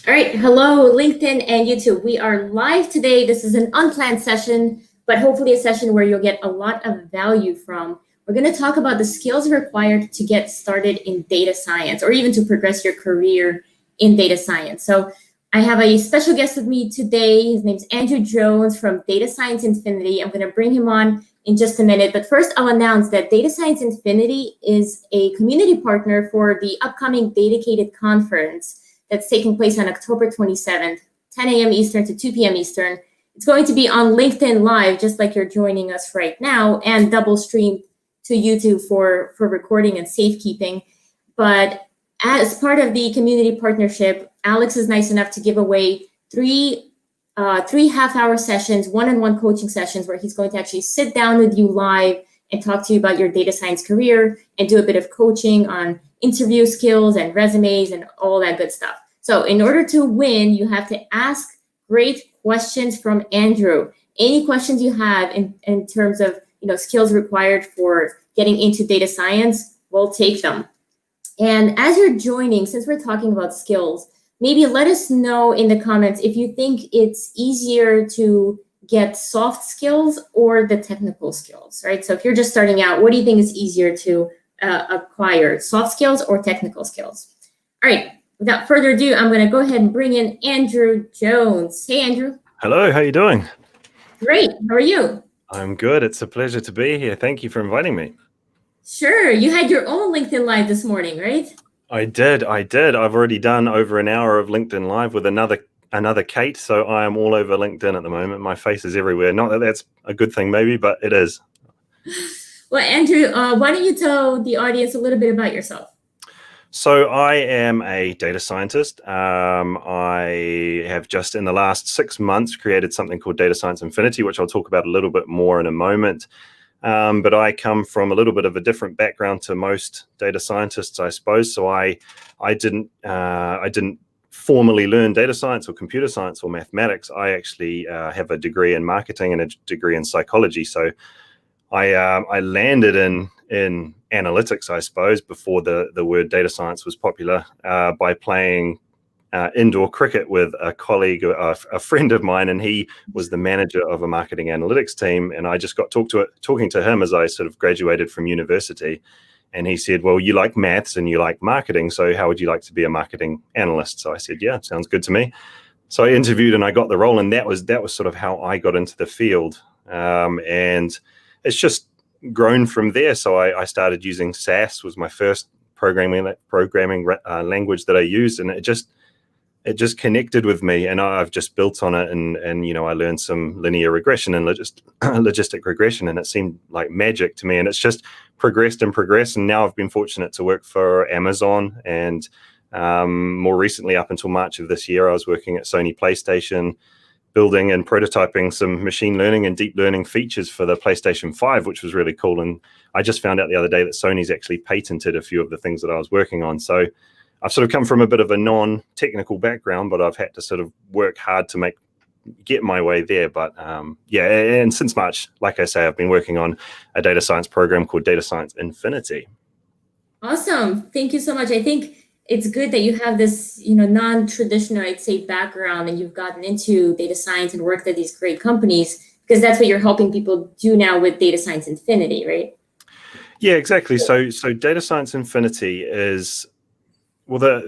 All right, hello, LinkedIn and YouTube. We are live today. This is an unplanned session, but hopefully a session where you'll get a lot of value from. We're going to talk about the skills required to get started in data science or even to progress your career in data science. So I have a special guest with me today. His name's Andrew Jones from Data Science Infinity. I'm going to bring him on in just a minute. But first, I'll announce that Data Science Infinity is a community partner for the upcoming Dedicated Conference that's taking place on October 27th, 10 a.m. Eastern to 2 p.m. Eastern. It's going to be on LinkedIn Live, just like you're joining us right now, and double streamed to YouTube for recording and safekeeping. But as part of the community partnership, Alex is nice enough to give away three half-hour sessions, one-on-one coaching sessions, where he's going to actually sit down with you live and talk to you about your data science career and do a bit of coaching on interview skills and resumes and all that good stuff. So in order to win, you have to ask great questions from Andrew. Any questions you have in terms of skills required for getting into data science, we'll take them. And as you're joining, since we're talking about skills, maybe let us know in the comments if you think it's easier to get soft skills or the technical skills, right? So if you're just starting out, what do you think is easier to acquire, soft skills or technical skills? All right, without further ado, I'm going to go ahead and bring in Andrew Jones. Hey, Andrew. Hello, how are you doing? Great. How are you? I'm good. It's a pleasure to be here. Thank you for inviting me. Sure. You had your own LinkedIn Live this morning, right? I did. I've already done over an hour of LinkedIn Live with another Kate, so I am all over LinkedIn at the moment. My face is everywhere. Not that that's a good thing, maybe, but it is. Well, Andrew, why don't you tell the audience a little bit about yourself? So I am a data scientist. I have just in the last 6 months created something called Data Science Infinity, which I'll talk about a little bit more in a moment. But I come from a little bit of a different background to most data scientists, I suppose. So I didn't formally learn data science or computer science or mathematics. I actually have a degree in marketing and a degree in psychology. So I landed in analytics, I suppose, before the word data science was popular, by playing indoor cricket with a colleague, a friend of mine, and he was the manager of a marketing analytics team. And I just got talking to him as I sort of graduated from university. And he said, well, you like maths and you like marketing, so how would you like to be a marketing analyst? So I said, yeah, sounds good to me. So I interviewed and I got the role, and that was sort of how I got into the field. And it's just grown from there. So I started using SAS, was my first programming language that I used, and it just connected with me, and I've just built on it. And I learned some linear regression and logistic regression, and it seemed like magic to me. And it's just progressed. And now I've been fortunate to work for Amazon, and more recently, up until March of this year, I was working at Sony PlayStation, building and prototyping some machine learning and deep learning features for the PlayStation 5, which was really cool. And I just found out the other day that Sony's actually patented a few of the things that I was working on. So I've sort of come from a bit of a non-technical background, but I've had to sort of work hard to get my way there. But and since March, like I say, I've been working on a data science program called Data Science Infinity. Awesome. Thank you so much. I think it's good that you have this, non-traditional, I'd say, background, and you've gotten into data science and worked at these great companies, because that's what you're helping people do now with Data Science Infinity, right? Yeah, exactly. So Data Science Infinity is, well,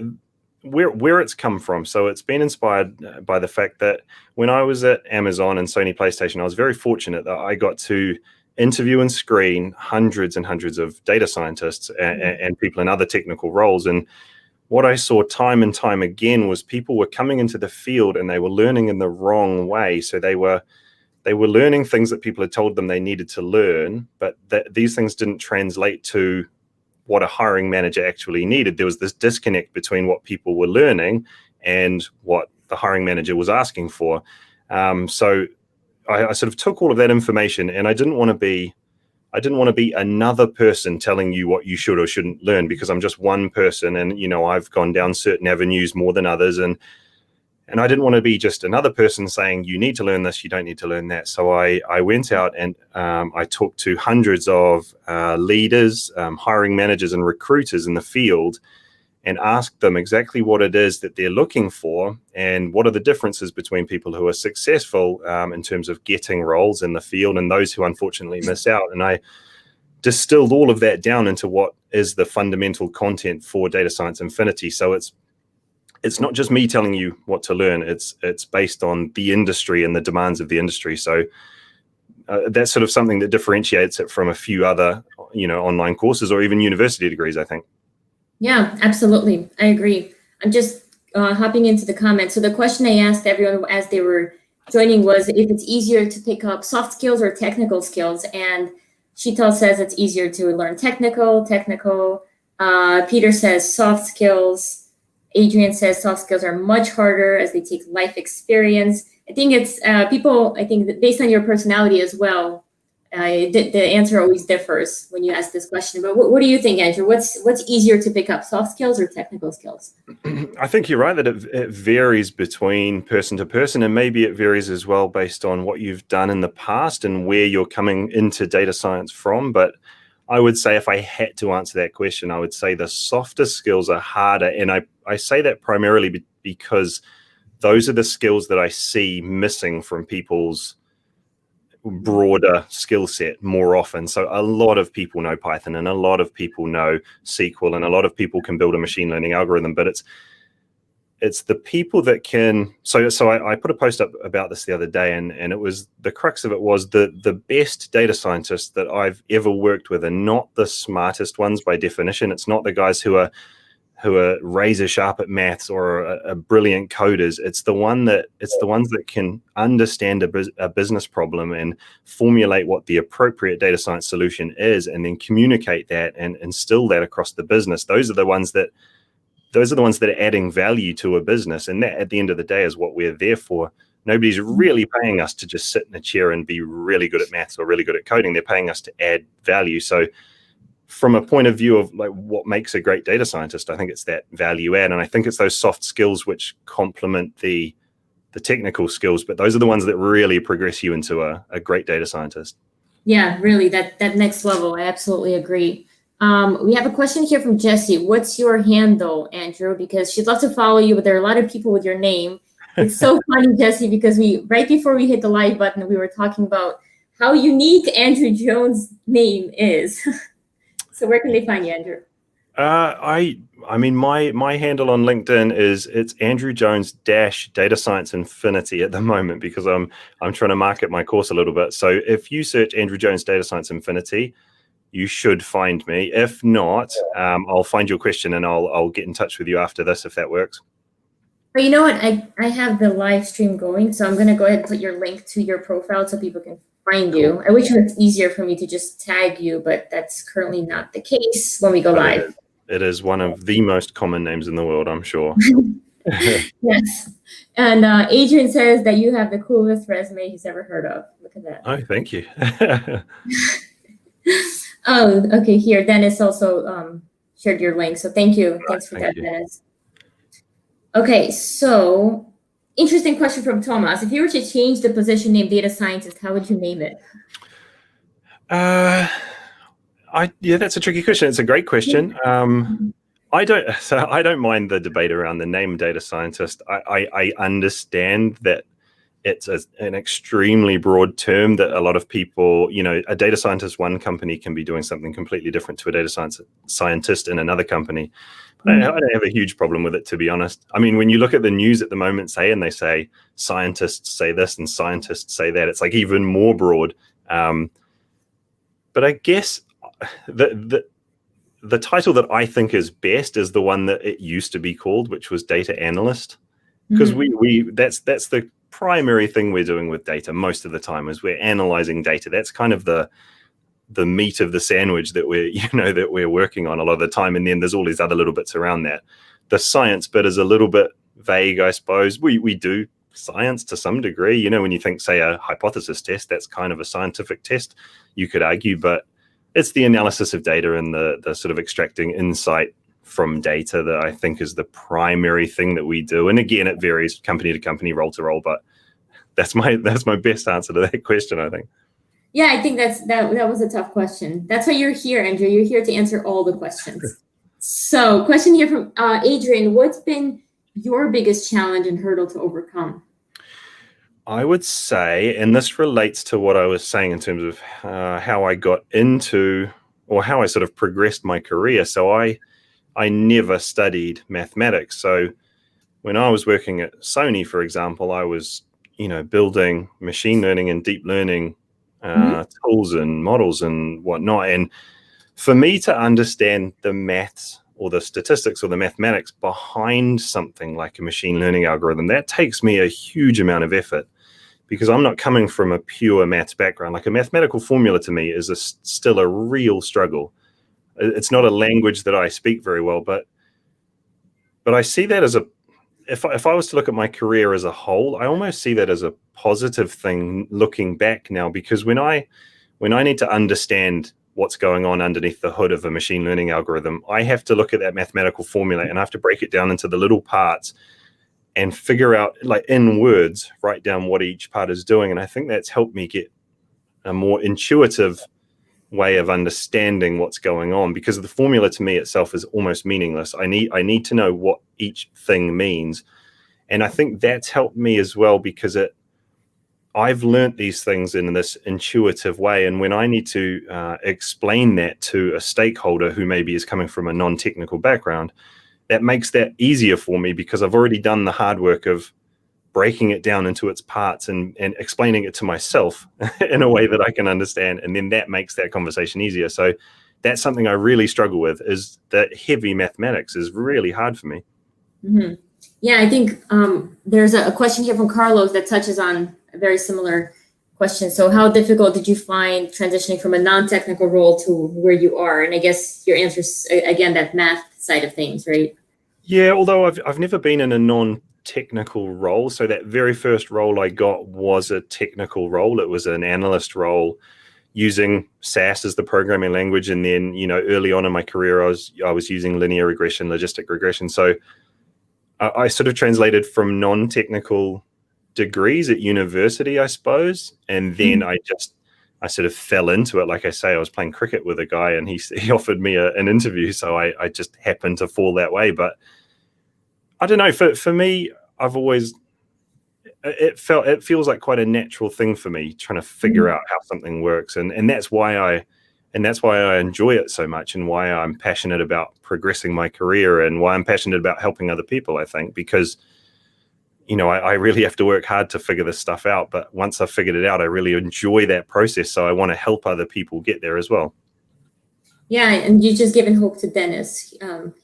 where it's come from. So it's been inspired by the fact that when I was at Amazon and Sony PlayStation, I was very fortunate that I got to interview and screen hundreds and hundreds of data scientists and people in other technical roles. And what I saw time and time again was people were coming into the field and they were learning in the wrong way. So they were learning things that people had told them they needed to learn, but these things didn't translate to what a hiring manager actually needed. There was this disconnect between what people were learning and what the hiring manager was asking for. So I sort of took all of that information, and I didn't want to be another person telling you what you should or shouldn't learn, because I'm just one person, and I've gone down certain avenues more than others, and I didn't want to be just another person saying you need to learn this, you don't need to learn that. So I went out and I talked to hundreds of leaders, hiring managers, and recruiters in the field, and ask them exactly what it is that they're looking for and what are the differences between people who are successful in terms of getting roles in the field and those who unfortunately miss out. And I distilled all of that down into what is the fundamental content for Data Science Infinity. So it's not just me telling you what to learn. It's based on the industry and the demands of the industry. So that's sort of something that differentiates it from a few other, online courses or even university degrees, I think. Yeah, absolutely. I agree. I'm just hopping into the comments. So the question I asked everyone as they were joining was if it's easier to pick up soft skills or technical skills. And Sheetal says it's easier to learn technical. Peter says soft skills. Adrian says soft skills are much harder as they take life experience. I think it's people, I think that based on your personality as well, the answer always differs when you ask this question. But what do you think, Andrew? What's easier to pick up, soft skills or technical skills? I think you're right that it varies between person to person, and maybe it varies as well based on what you've done in the past and where you're coming into data science from. But I would say if I had to answer that question, I would say the softer skills are harder. And I say that primarily because those are the skills that I see missing from people's broader skill set more often. So a lot of people know Python and a lot of people know SQL and a lot of people can build a machine learning algorithm, but it's the people that can. So I put a post up about this the other day, and it was the crux of it was the best data scientists that I've ever worked with are not the smartest ones by definition. It's not the guys who are razor sharp at maths or are brilliant coders. It's the ones that can understand a business problem and formulate what the appropriate data science solution is, and then communicate that and instill that across the business. Those are the ones that are adding value to a business, and that at the end of the day is what we're there for. Nobody's really paying us to just sit in a chair and be really good at maths or really good at coding. They're paying us to add value. So from a point of view of like what makes a great data scientist, I think it's that value add, and I think it's those soft skills which complement the technical skills, but those are the ones that really progress you into a great data scientist. Yeah, really, that next level. I absolutely agree. We have a question here from Jessie. What's your handle, Andrew? Because she'd love to follow you, but there are a lot of people with your name. It's so funny, Jessie, because right before we hit the live button, we were talking about how unique Andrew Jones' name is. So where can they find you, Andrew? I mean, my handle on LinkedIn it's Andrew Jones Data Science Infinity at the moment, because I'm trying to market my course a little bit. So if you search Andrew Jones Data Science Infinity, you should find me. If not, I'll find your question and I'll get in touch with you after this if that works. But you know what? I have the live stream going, so I'm going to go ahead and put your link to your profile so people can find you. I wish it was easier for me to just tag you, but that's currently not the case when we go live. It is one of the most common names in the world, I'm sure. Yes. And Adrian says that you have the coolest resume he's ever heard of. Look at that. Oh, thank you. Oh, okay. Here, Dennis also shared your link. So thank you. Thanks for that, Dennis. Okay, so interesting question from Thomas. If you were to change the position name data scientist, how would you name it? Yeah, that's a tricky question. It's a great question. I don't mind the debate around the name data scientist. I understand that it's an extremely broad term that a lot of people, a data scientist, one company can be doing something completely different to a data scientist in another company. But I don't have a huge problem with it, to be honest. I mean, when you look at the news at the moment, they say scientists say this and scientists say that, it's like even more broad. But I guess the title that I think is best is the one that it used to be called, which was data analyst, because that's the primary thing we're doing with data most of the time, is we're analyzing data. That's kind of the meat of the sandwich that we're working on a lot of the time, and then there's all these other little bits around that. The science bit is a little bit vague, I suppose. We do science to some degree, when you think, say, a hypothesis test, that's kind of a scientific test, you could argue, but it's the analysis of data and the sort of extracting insight from data that I think is the primary thing that we do. And again, it varies company to company, role to role, but that's my best answer to that question, I think. Yeah, I think that was a tough question. That's why you're here, Andrew. You're here to answer all the questions. So, question here from Adrian. What's been your biggest challenge and hurdle to overcome? I would say, and this relates to what I was saying in terms of how I got into, or how I sort of progressed my career. So I never studied mathematics. So when I was working at Sony, for example, I was, building machine learning and deep learning tools and models and whatnot. And for me to understand the maths or the statistics or the mathematics behind something like a machine learning algorithm, that takes me a huge amount of effort, because I'm not coming from a pure maths background. Like, a mathematical formula to me is still a real struggle. It's not a language that I speak very well, but I see that as if I was to look at my career as a whole, I almost see that as a positive thing looking back now, because when I need to understand what's going on underneath the hood of a machine learning algorithm, I have to look at that mathematical formula and I have to break it down into the little parts and figure out, like, in words, write down what each part is doing. And I think that's helped me get a more intuitive way of understanding what's going on, because the formula to me itself is almost meaningless. I need to know what each thing means. And I think that's helped me as well, because I've learnt these things in this intuitive way. And when I need to explain that to a stakeholder who maybe is coming from a non-technical background, that makes that easier for me, because I've already done the hard work of breaking it down into its parts and explaining it to myself in a way that I can understand. And then that makes that conversation easier. So that's something I really struggle with, is that heavy mathematics is really hard for me. Mm-hmm. Yeah, I think there's a question here from Carlos that touches on a very similar question. So how difficult did you find transitioning from a non-technical role to where you are? And I guess your answer is, again, that math side of things, right? Yeah, although I've never been in a non-technical role. So that very first role I got was a technical role. It was an analyst role using SAS as the programming language. And then, early on in my career, I was using linear regression, logistic regression. So I sort of translated from non-technical degrees at university, I suppose. And then I sort of fell into it. Like I say, I was playing cricket with a guy and he offered me an interview. So I just happened to fall that way. But I don't know, for me, I've always, it feels like quite a natural thing for me, trying to figure out how something works. And that's why I enjoy it so much, and why I'm passionate about progressing my career, and why I'm passionate about helping other people, I think, because, I really have to work hard to figure this stuff out. But once I've figured it out, I really enjoy that process. So I want to help other people get there as well. Yeah, and you just given hope to Dennis.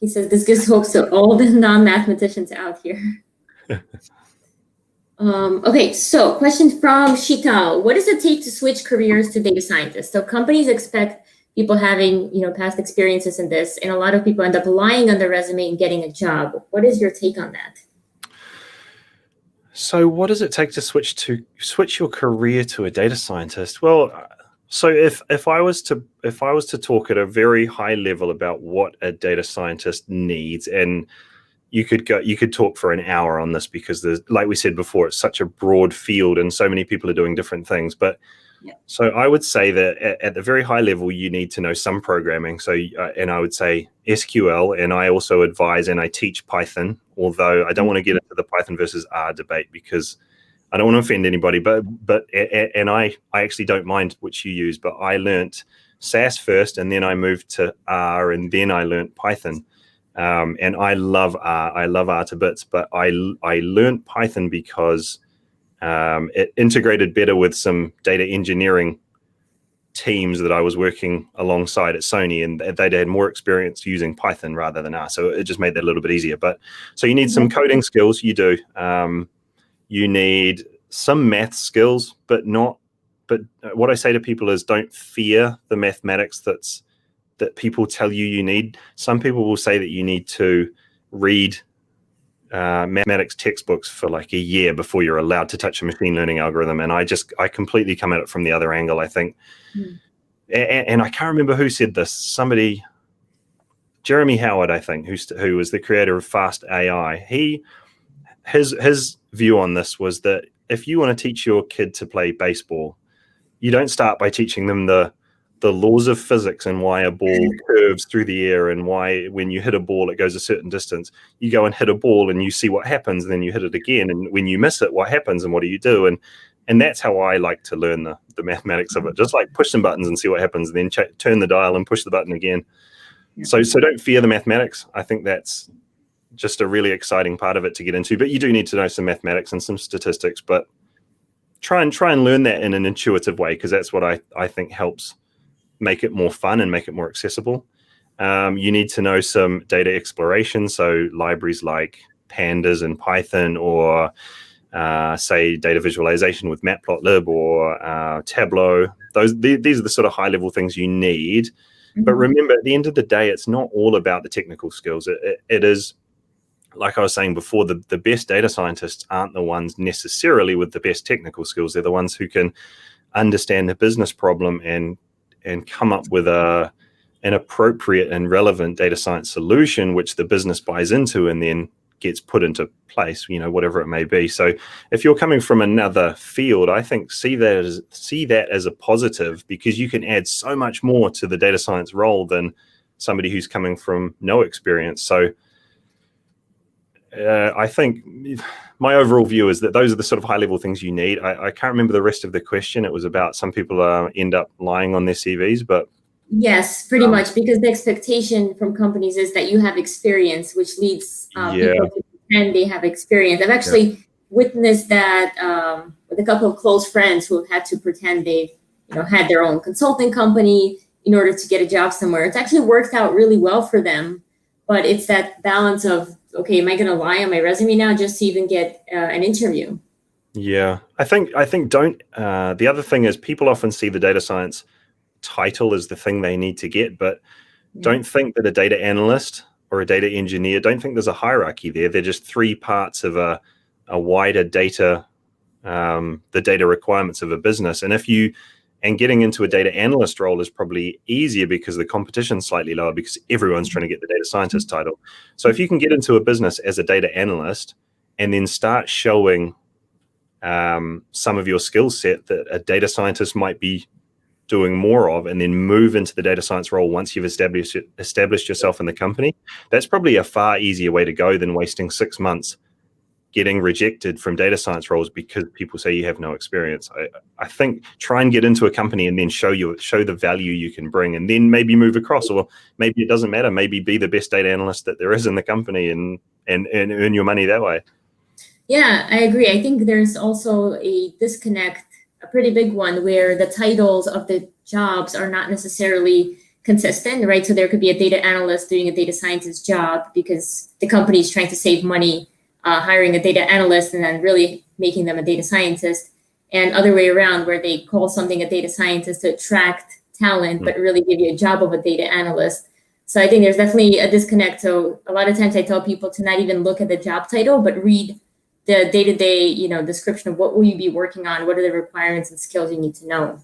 He says this gives hope to all the non-mathematicians out here. Okay, so question from Shital. What does it take to switch careers to data scientist? So companies expect people having, past experiences in this, and a lot of people end up lying on their resume and getting a job. What is your take on that? So what does it take to switch your career to a data scientist? Well, so if I was to talk at a very high level about what a data scientist needs, and you could talk for an hour on this, because there's, like we said before, it's such a broad field and so many people are doing different things. But so I would say that at the very high level, you need to know some programming. So, and I would say SQL, and I also advise and I teach Python, although I don't want to get into the Python versus R debate, because I don't want to offend anybody, but I actually don't mind which you use, but I learnt SAS first, and then I moved to R, and then I learnt Python. And I love R. I love R to bits, but I learned Python because it integrated better with some data engineering teams that I was working alongside at Sony, and they'd had more experience using Python rather than R. So it just made that a little bit easier. But so you need some coding skills. You do. You need some math skills, but what I say to people is, don't fear the mathematics that people tell you need. Some people will say that you need to read mathematics textbooks for like a year before you're allowed to touch a machine learning algorithm. And I completely come at it from the other angle, I think. And I can't remember who said this. Somebody, Jeremy Howard, I think, who was the creator of Fast AI. His view on this was that if you want to teach your kid to play baseball, you don't start by teaching them the the laws of physics and why a ball curves through the air and why when you hit a ball it goes a certain distance. You go and hit a ball and you see what happens, and then you hit it again, and when you miss it, what happens and what do you do? And that's how I like to learn the mathematics of it. Just like push some buttons and see what happens, and then turn the dial and push the button again. Yeah. So don't fear the mathematics. I think that's just a really exciting part of it to get into, but you do need to know some mathematics and some statistics, but try and learn that in an intuitive way, because that's what I think helps make it more fun and make it more accessible. You need to know some data exploration, so libraries like Pandas and Python, or say data visualization with Matplotlib or Tableau. These are the sort of high level things you need. Mm-hmm. But remember, at the end of the day, it's not all about the technical skills. It is, like I was saying before, the best data scientists aren't the ones necessarily with the best technical skills. They're the ones who can understand the business problem and come up with an appropriate and relevant data science solution, which the business buys into and then gets put into place, whatever it may be. So if you're coming from another field, I think see that as a positive, because you can add so much more to the data science role than somebody who's coming from no experience. So I think my overall view is that those are the sort of high-level things you need. I can't remember the rest of the question. It was about some people end up lying on their CVs, but... Yes, pretty much, because the expectation from companies is that you have experience, which leads people to pretend they have experience. I've actually witnessed that with a couple of close friends who have had to pretend they've had their own consulting company in order to get a job somewhere. It's actually worked out really well for them, but it's that balance of, okay, am I going to lie on my resume now just to even get an interview? Yeah, I think don't. The other thing is, people often see the data science title as the thing they need to get, but don't think that a data analyst or a data engineer, don't think there's a hierarchy there. They're just three parts of a wider data, the data requirements of a business. And getting into a data analyst role is probably easier because the competition's slightly lower, because everyone's trying to get the data scientist title. So if you can get into a business as a data analyst and then start showing some of your skill set that a data scientist might be doing more of, and then move into the data science role once you've established yourself in the company, that's probably a far easier way to go than wasting 6 months getting rejected from data science roles because people say you have no experience. I think try and get into a company and then show the value you can bring, and then maybe move across, or maybe it doesn't matter. Maybe be the best data analyst that there is in the company and earn your money that way. Yeah, I agree. I think there's also a disconnect, a pretty big one, where the titles of the jobs are not necessarily consistent, right? So there could be a data analyst doing a data scientist job because the company is trying to save money hiring a data analyst and then really making them a data scientist, and other way around, where they call something a data scientist to attract talent, but really give you a job of a data analyst. So I think there's definitely a disconnect. So a lot of times I tell people to not even look at the job title, but read the day-to-day, description of what will you be working on, what are the requirements and skills you need to know.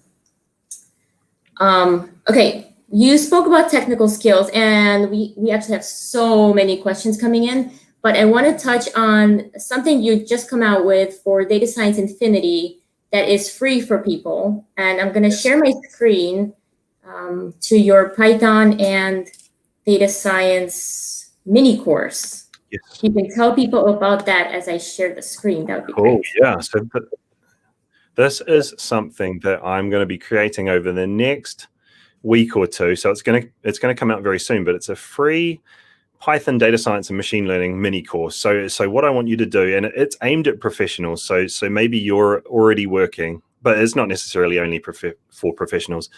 Okay, you spoke about technical skills, and we actually have so many questions coming in. But I want to touch on something you just come out with for Data Science Infinity that is free for people. And I'm going to share my screen to your Python and Data Science mini course. Yes. You can tell people about that as I share the screen. That would be great. Yeah. So this is something that I'm going to be creating over the next week or two. So it's going to come out very soon, but it's a free Python data science and machine learning mini course. So what I want you to do, and it's aimed at professionals. So maybe you're already working, but it's not necessarily only for professionals.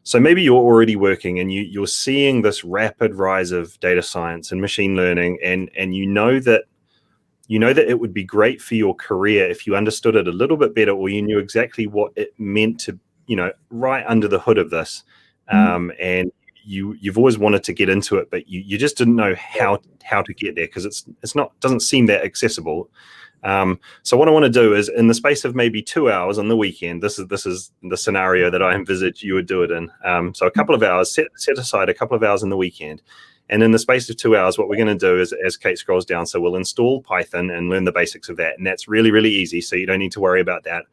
So maybe you're already working and you're seeing this rapid rise of data science and machine learning, and you know that it would be great for your career if you understood it a little bit better, or you knew exactly what it meant to, right under the hood of this. And you've always wanted to get into it, but you just didn't know how to get there, because doesn't seem that accessible. So what I want to do is, in the space of maybe 2 hours on the weekend, this is the scenario that I envisage you would do it in. So a couple of hours, set aside a couple of hours in the weekend, and in the space of 2 hours, what we're going to do is, as Kate scrolls down, so we'll install Python and learn the basics of that, and that's really, really easy. So you don't need to worry about that.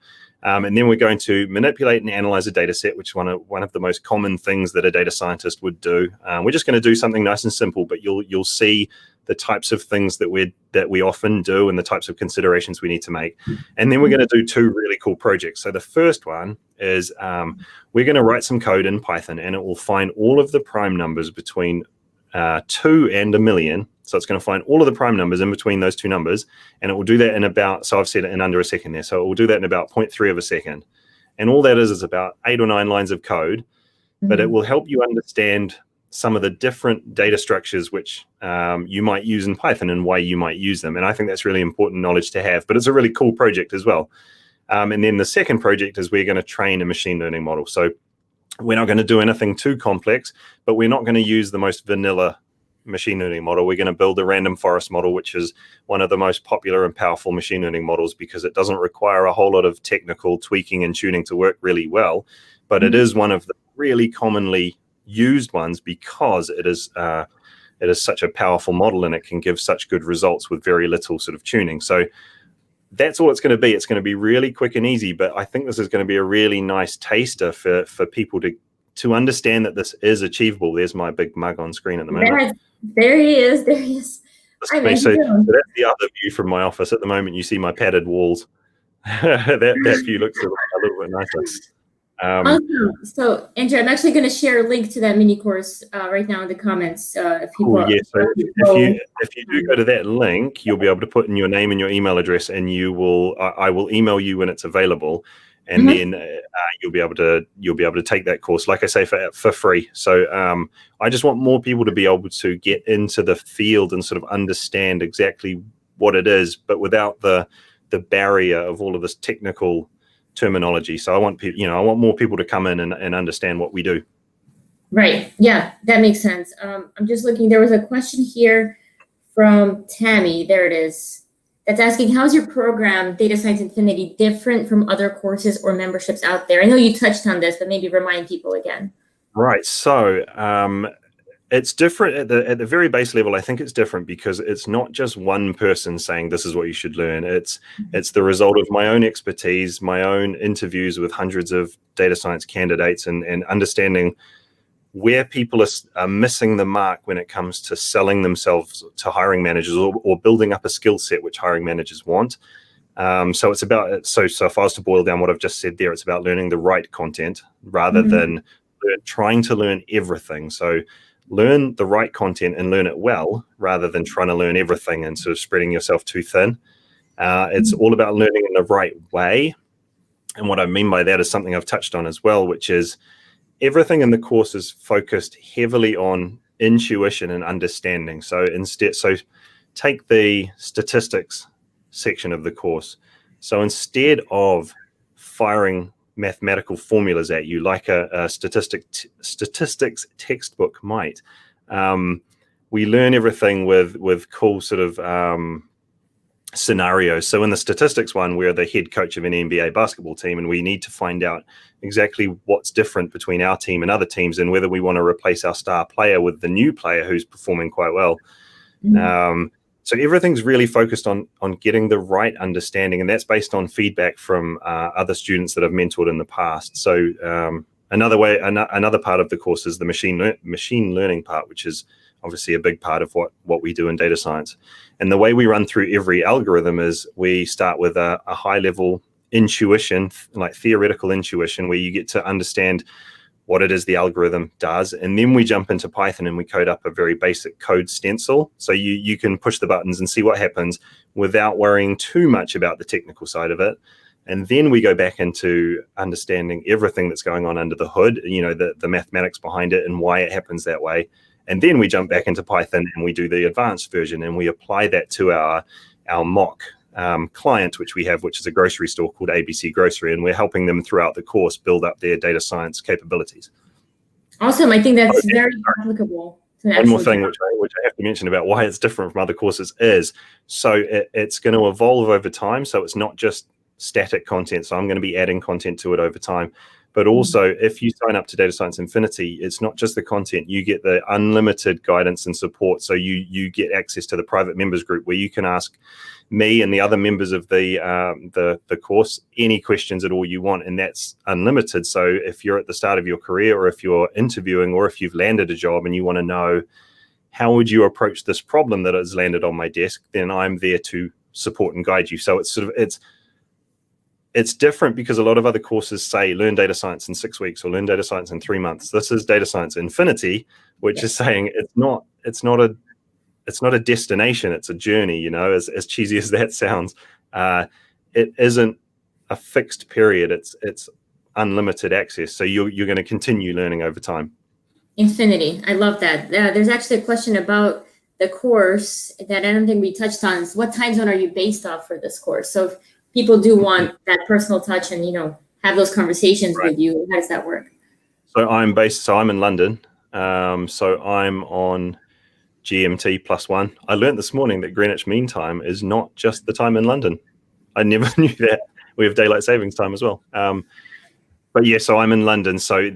And then we're going to manipulate and analyze a data set, which is one of the most common things that a data scientist would do. We're just going to do something nice and simple, but you'll see the types of things that we often do and the types of considerations we need to make. And then we're going to do two really cool projects. So the first one is we're going to write some code in Python, and it will find all of the prime numbers between 2 and 1 million. So it's going to find all of the prime numbers in between those two numbers, and it will do that in about, so I've said it in under a second there, so it will do that in about 0.3 of a second. And all that is about 8 or 9 lines of code, but it will help you understand some of the different data structures which you might use in Python and why you might use them. And I think that's really important knowledge to have, but it's a really cool project as well. And then the second project is we're going to train a machine learning model. So we're not going to do anything too complex, but we're not going to use the most vanilla machine learning model. We're going to build a random forest model, which is one of the most popular and powerful machine learning models because it doesn't require a whole lot of technical tweaking and tuning to work really well. But it is one of the really commonly used ones because it is such a powerful model and it can give such good results with very little sort of tuning. So that's all it's going to be. It's going to be really quick and easy, but I think this is going to be a really nice taster for people to understand that this is achievable. There's my big mug on screen at the moment. There he is. So that's the other view from my office. At the moment, you see my padded walls. that view looks a little bit nicer. Awesome. So, Andrew, I'm actually going to share a link to that mini course right now in the comments. If people So if you do go to that link, you'll be able to put in your name and your email address, and I will email you when it's available, and then you'll be able to take that course, like I say, for free. So I just want more people to be able to get into the field and sort of understand exactly what it is, but without the barrier of all of this technical terminology. So I want more people to come in and understand what we do. Right. Yeah, that makes sense. I'm just looking. There was a question here from Tammy. There it is. That's asking, how's your program, Data Science Infinity, different from other courses or memberships out there? I know you touched on this, but maybe remind people again. Right. So it's different at the very base level. I think it's different because it's not just one person saying this is what you should learn. It's the result of my own expertise, my own interviews with hundreds of data science candidates, and understanding where people are missing the mark when it comes to selling themselves to hiring managers or building up a skill set which hiring managers want. So it's about, so if I was to boil down what I've just said there, it's about learning the right content rather than trying to learn everything. So learn the right content and learn it well rather than trying to learn everything and sort of spreading yourself too thin. It's all about learning in the right way. And what I mean by that is something I've touched on as well, which is everything in the course is focused heavily on intuition and understanding. So take the statistics section of the course. So instead of firing mathematical formulas at you like a statistics textbook might, we learn everything with cool sort of scenarios. So in the statistics one, we're the head coach of an NBA basketball team, and we need to find out exactly what's different between our team and other teams, and whether we want to replace our star player with the new player who's performing quite well. So everything's really focused on getting the right understanding, and that's based on feedback from other students that I've mentored in the past. So another part of the course is the machine learning part, which is obviously a big part of what we do in data science. And the way we run through every algorithm is we start with a high level intuition, like theoretical intuition, where you get to understand what it is the algorithm does. And then we jump into Python and we code up a very basic code stencil. So you can push the buttons and see what happens without worrying too much about the technical side of it. And then we go back into understanding everything that's going on under the hood, the mathematics behind it and why it happens that way. And then we jump back into Python and we do the advanced version, and we apply that to our mock client, which we have, which is a grocery store called ABC Grocery, and we're helping them throughout the course build up their data science capabilities. Awesome. I think that's very applicable. One more thing, which I have to mention about why it's different from other courses is, so it's going to evolve over time. So it's not just static content. So I'm going to be adding content to it over time. But also, if you sign up to Data Science Infinity, it's not just the content. You get the unlimited guidance and support. So you get access to the private members group where you can ask me and the other members of the course any questions at all you want, and that's unlimited. So if you're at the start of your career, or if you're interviewing, or if you've landed a job and you want to know how would you approach this problem that has landed on my desk, then I'm there to support and guide you. So it's different, because a lot of other courses say learn data science in 6 weeks or learn data science in 3 months. This is Data Science Infinity, which is saying it's not a destination, it's a journey. As cheesy as that sounds, it isn't a fixed period. It's unlimited access. So you're going to continue learning over time. Infinity, I love that. There's actually a question about the course that I don't think we touched on. Is what time zone are you based off for this course? So if people do want that personal touch and have those conversations with you, how does that work? So I'm in London. So I'm on GMT +1. I learned this morning that Greenwich Mean Time is not just the time in London. I never knew that. We have daylight savings time as well. But yeah, so I'm in London. So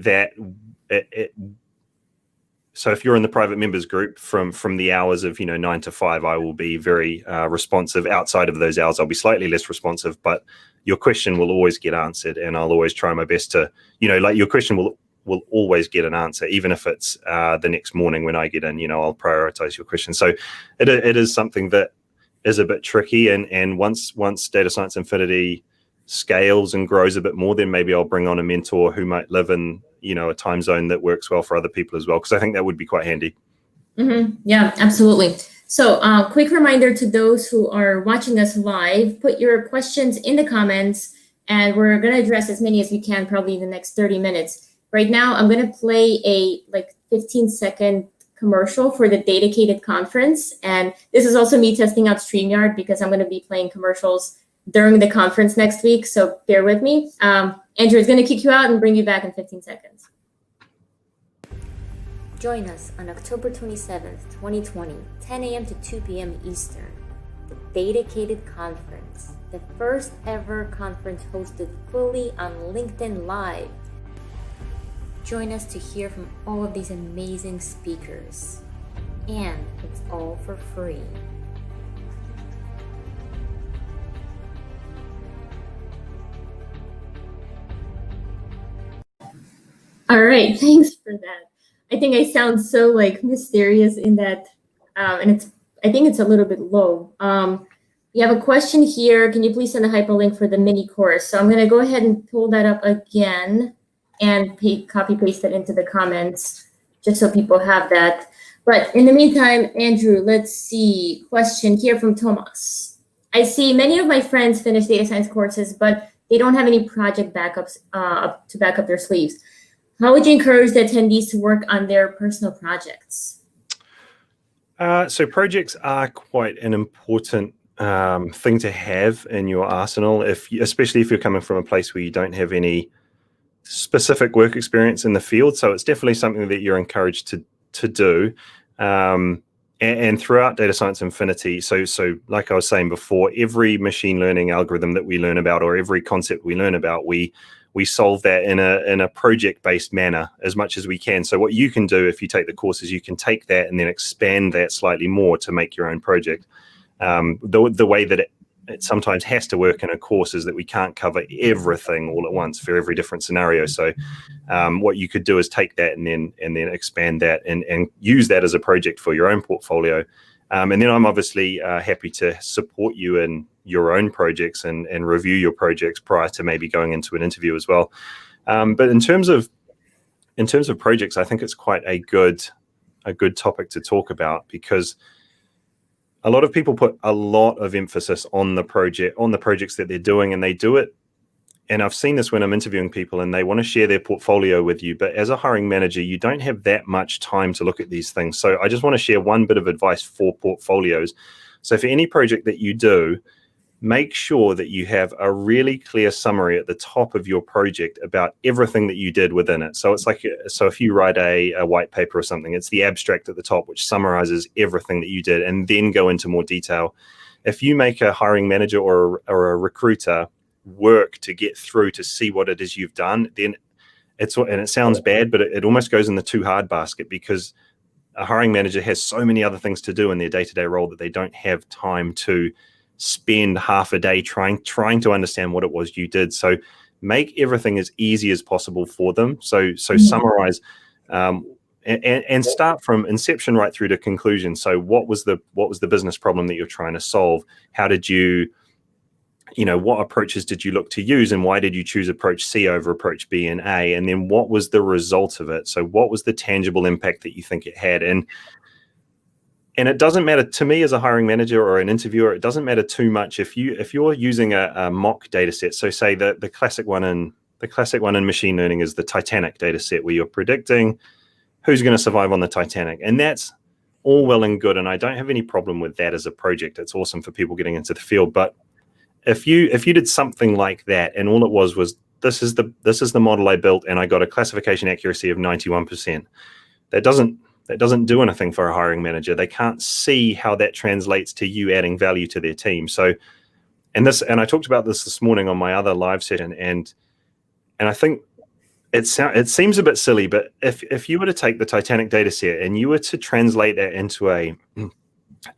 so if you're in the private members group from the hours of 9 to 5, I will be very responsive. Outside of those hours, I'll be slightly less responsive, but your question will always get answered, and I'll always try my best to, your question will always get an answer, even if it's the next morning when I get in. I'll prioritize your question. So it is something that is a bit tricky, and once Data Science Infinity scales and grows a bit more, then maybe I'll bring on a mentor who might live in a time zone that works well for other people as well, because I think that would be quite handy. Yeah, absolutely. So quick reminder to those who are watching us live, put your questions in the comments, and we're going to address as many as we can probably in the next 30 minutes. Right now, I'm going to play a 15-second commercial for the Dedicated conference. And this is also me testing out StreamYard, because I'm going to be playing commercials during the conference next week. So bear with me. Andrew is going to kick you out and bring you back in 15 seconds. Join us on October 27th, 2020, 10 a.m. to 2 p.m. Eastern, the Dedicated Conference, the first ever conference hosted fully on LinkedIn Live. Join us to hear from all of these amazing speakers, and it's all for free. All right, thanks for that. I think I sound so mysterious in that, and I think it's a little bit low. You have a question here. Can you please send a hyperlink for the mini course? So I'm going to go ahead and pull that up again and copy paste it into the comments, just so people have that. But in the meantime, Andrew, let's see. Question here from Thomas. I see many of my friends finish data science courses, but they don't have any project backups to back up their sleeves. How would you encourage the attendees to work on their personal projects? So projects are quite an important thing to have in your arsenal, especially if you're coming from a place where you don't have any specific work experience in the field. So it's definitely something that you're encouraged to do. And throughout Data Science Infinity, so like I was saying before, every machine learning algorithm that we learn about, or every concept we learn about, we solve that in a project-based manner as much as we can. So what you can do if you take the course is you can take that and then expand that slightly more to make your own project. The way that it sometimes has to work in a course is that we can't cover everything all at once for every different scenario. So what you could do is take that and then expand that and use that as a project for your own portfolio. And then I'm obviously happy to support you in your own projects and review your projects prior to maybe going into an interview as well. But in terms of projects, I think it's quite a good topic to talk about, because a lot of people put a lot of emphasis on the projects that they're doing, and they do it. And I've seen this when I'm interviewing people and they want to share their portfolio with you, but as a hiring manager, you don't have that much time to look at these things. So I just want to share one bit of advice for portfolios. So for any project that you do, make sure that you have a really clear summary at the top of your project about everything that you did within it. So it's so if you write a white paper or something, it's the abstract at the top, which summarizes everything that you did, and then go into more detail. If you make a hiring manager or a recruiter work to get through to see what it is you've done, then and it sounds bad, but it almost goes in the too hard basket, because a hiring manager has so many other things to do in their day-to-day role that they don't have time to spend half a day trying to understand what it was you did. So make everything as easy as possible for them. So summarize, and start from inception right through to conclusion. So what was the business problem that you're trying to solve? How did you what approaches did you look to use, and why did you choose approach C over approach B and A? And then what was the result of it? So what was the tangible impact that you think it had? And it doesn't matter to me as a hiring manager or an interviewer, it doesn't matter too much if you're using a mock data set. So say that the classic one in machine learning is the Titanic data set, where you're predicting who's going to survive on the Titanic. And that's all well and good, and I don't have any problem with that as a project. It's awesome for people getting into the field. But if you did something like that, and all it was this is the model I built, and I got a classification accuracy of 91%, that doesn't do anything for a hiring manager. They can't see how that translates to you adding value to their team. So, and I talked about this morning on my other live session, and I think it seems a bit silly, but if you were to take the Titanic data set and you were to translate that into a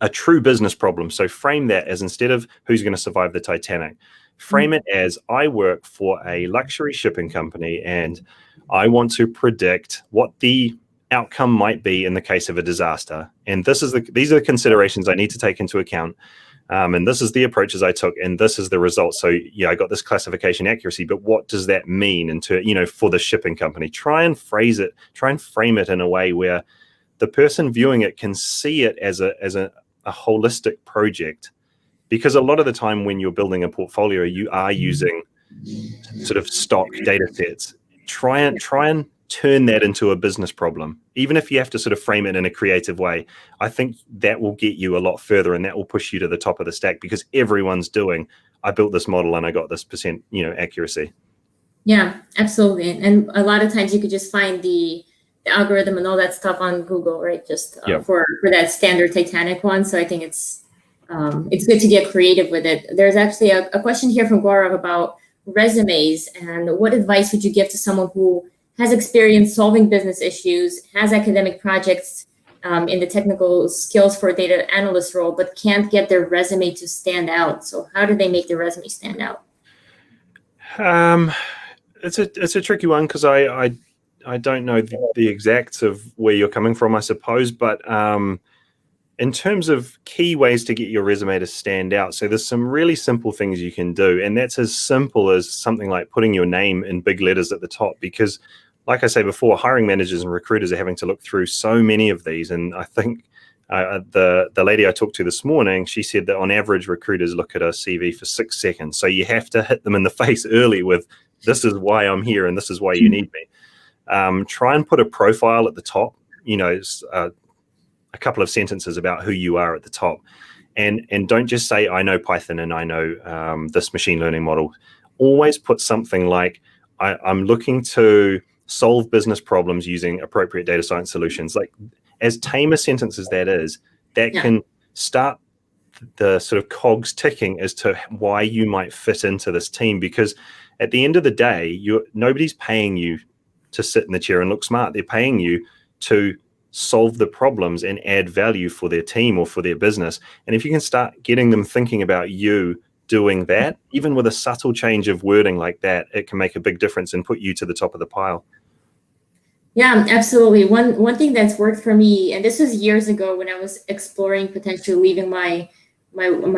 true business problem, so frame that as, instead of who's going to survive the Titanic, frame it as, I work for a luxury shipping company and I want to predict what the outcome might be in the case of a disaster, and these are the considerations I need to take into account, and this is the approaches I took, and this is the result. So yeah, I got this classification accuracy, but what does that mean for the shipping company? Try and frame it in a way where the person viewing it can see it as a holistic project, because a lot of the time when you're building a portfolio, you are using sort of stock data sets. Try and turn that into a business problem, even if you have to sort of frame it in a creative way. I think that will get you a lot further, and that will push you to the top of the stack, because everyone's doing, I built this model and I got this percent, accuracy. Yeah, absolutely. And a lot of times you could just find the algorithm and all that stuff on Google, right? Just for that standard Titanic one. So I think it's good to get creative with it. There's actually a question here from Gaurav about resumes, and what advice would you give to someone who has experience solving business issues, has academic projects in the technical skills for a data analyst role, but can't get their resume to stand out? So how do they make their resume stand out? It's a tricky one, because I don't know the exacts of where you're coming from, I suppose, but in terms of key ways to get your resume to stand out, so there's some really simple things you can do, and that's as simple as something like putting your name in big letters at the top, because like I say before, hiring managers and recruiters are having to look through so many of these. And I think the lady I talked to this morning, she said that on average recruiters look at a CV for 6 seconds. So you have to hit them in the face early with, this is why I'm here and this is why you need me. Try and put a profile at the top, a couple of sentences about who you are at the top. And don't just say, I know Python and I know this machine learning model. Always put something like, I'm looking to solve business problems using appropriate data science solutions. Like, as tame a sentence as that is, that can start the sort of cogs ticking as to why you might fit into this team. Because at the end of the day, nobody's paying you to sit in the chair and look smart. They're paying you to solve the problems and add value for their team or for their business. And if you can start getting them thinking about you doing that, even with a subtle change of wording like that, it can make a big difference and put you to the top of the pile. Yeah, absolutely. One thing that's worked for me, and this was years ago when I was exploring potentially leaving my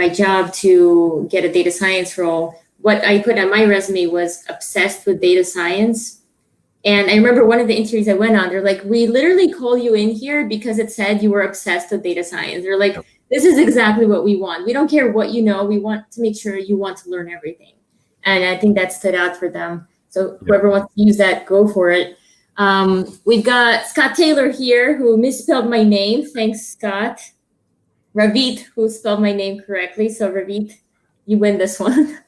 job to get a data science role, what I put on my resume was obsessed with data science. And I remember one of the interviews I went on, they're like, we literally call you in here because it said you were obsessed with data science. They're like, this is exactly what we want. We don't care what you know. We want to make sure you want to learn everything. And I think that stood out for them. So whoever wants to use that, go for it. We've got Scott Taylor here, who misspelled my name. Thanks, Scott. Ravit, who spelled my name correctly. So Ravit, you win this one.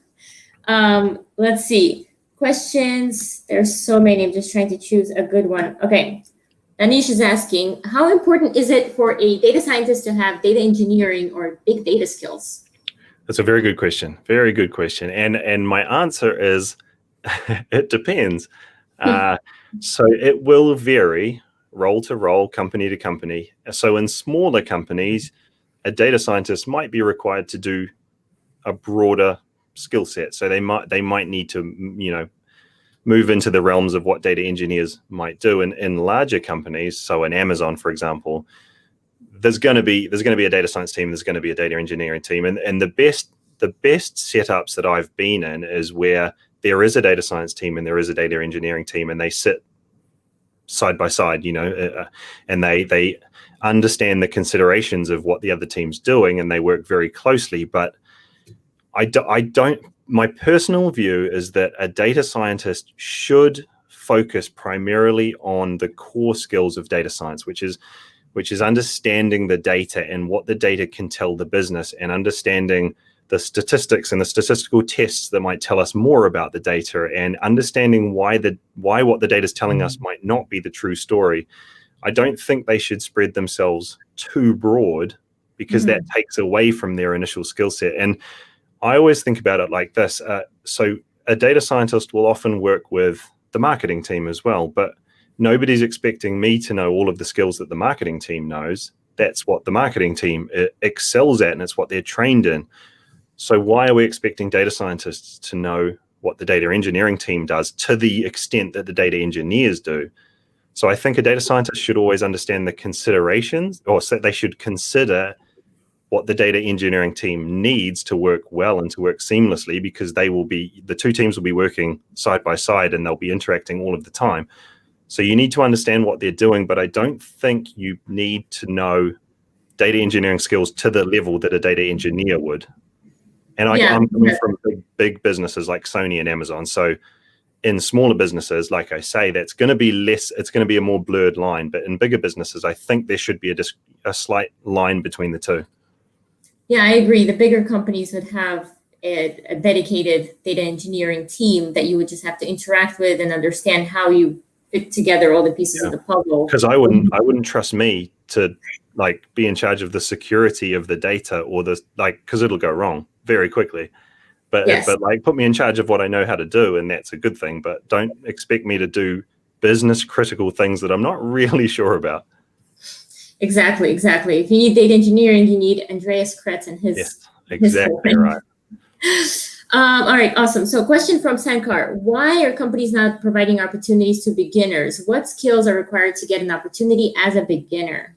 Let's see. Questions. There's so many. I'm just trying to choose a good one. Okay. Anish is asking, how important is it for a data scientist to have data engineering or big data skills? That's a very good question. Very good question. And my answer is, it depends. So it will vary role to role, company to company. So in smaller companies, a data scientist might be required to do a broader skill set. So they might need to, move into the realms of what data engineers might do. And in larger companies, so in Amazon, for example, there's going to be a data science team, there's going to be a data engineering team, and the best setups that I've been in is where there is a data science team and there is a data engineering team, and they sit side by side, and they understand the considerations of what the other team's doing, and they work very closely. But I don't. My personal view is that a data scientist should focus primarily on the core skills of data science, which is understanding the data and what the data can tell the business, and understanding the statistics and the statistical tests that might tell us more about the data, and understanding why what the data is telling us might not be the true story. I don't think they should spread themselves too broad, because that takes away from their initial skill set. And I always think about it like this. So a data scientist will often work with the marketing team as well, but nobody's expecting me to know all of the skills that the marketing team knows. That's what the marketing team excels at, and it's what they're trained in. So why are we expecting data scientists to know what the data engineering team does to the extent that the data engineers do? So I think a data scientist should always understand the considerations, or so they should consider what the data engineering team needs to work well and to work seamlessly, because the two teams will be working side by side and they'll be interacting all of the time. So you need to understand what they're doing, but I don't think you need to know data engineering skills to the level that a data engineer would. And I'm coming from big businesses like Sony and Amazon. So in smaller businesses, like I say, that's going to be less, it's going to be a more blurred line. But in bigger businesses, I think there should be a slight line between the two. Yeah, I agree. The bigger companies would have a dedicated data engineering team that you would just have to interact with and understand how you fit together all the pieces of the puzzle. Because I wouldn't trust me to be in charge of the security of the data, or because it'll go wrong very quickly. But put me in charge of what I know how to do, and that's a good thing. But don't expect me to do business critical things that I'm not really sure about. Exactly. If you need data engineering, you need Andreas Kretz and his. Yes, exactly his right. All right, awesome. So question from Sankar: why are companies not providing opportunities to beginners? What skills are required to get an opportunity as a beginner?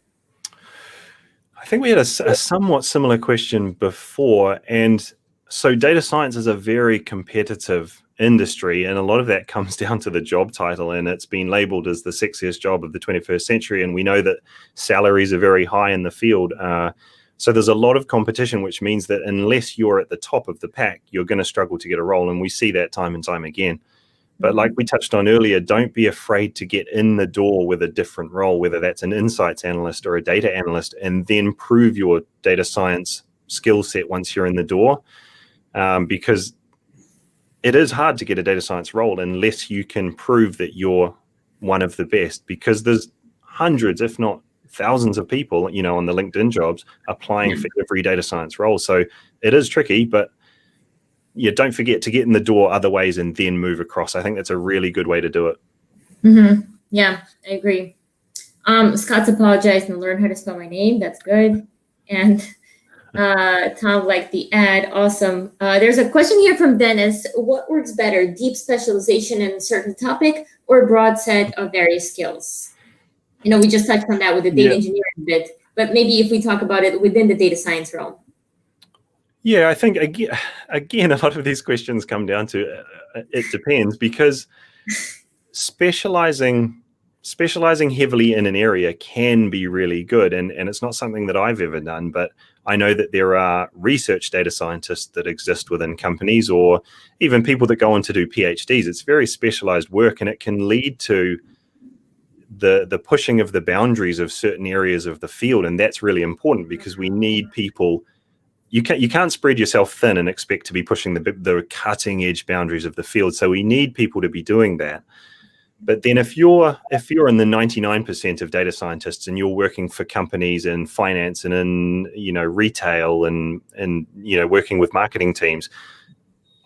I think we had a somewhat similar question before. And so data science is a very competitive industry, and a lot of that comes down to the job title, and it's been labeled as the sexiest job of the 21st century. And we know that salaries are very high in the field. So there's a lot of competition, which means that unless you're at the top of the pack, you're going to struggle to get a role. And we see that time and time again. But like we touched on earlier, don't be afraid to get in the door with a different role, whether that's an insights analyst or a data analyst, and then prove your data science skill set once you're in the door. Because it is hard to get a data science role unless you can prove that you're one of the best, because there's hundreds, if not thousands of people, on the LinkedIn jobs applying for every data science role. So it is tricky, but don't forget to get in the door other ways and then move across. I think that's a really good way to do it. Yeah, I agree. Scott's apologized and learned how to spell my name. That's good. And Tom liked the ad. Awesome. There's a question here from Dennis. What works better, deep specialization in a certain topic or a broad set of various skills? We just touched on that with the data engineering bit, but maybe if we talk about it within the data science realm. Yeah, I think, again, a lot of these questions come down to it depends, because specializing heavily in an area can be really good. And it's not something that I've ever done, but I know that there are research data scientists that exist within companies, or even people that go on to do PhDs. It's very specialized work, and it can lead to the pushing of the boundaries of certain areas of the field. And that's really important, because we need people. You can't spread yourself thin and expect to be pushing the cutting edge boundaries of the field. So we need people to be doing that. But then if you're in the 99% of data scientists, and you're working for companies in finance and in retail and working with marketing teams,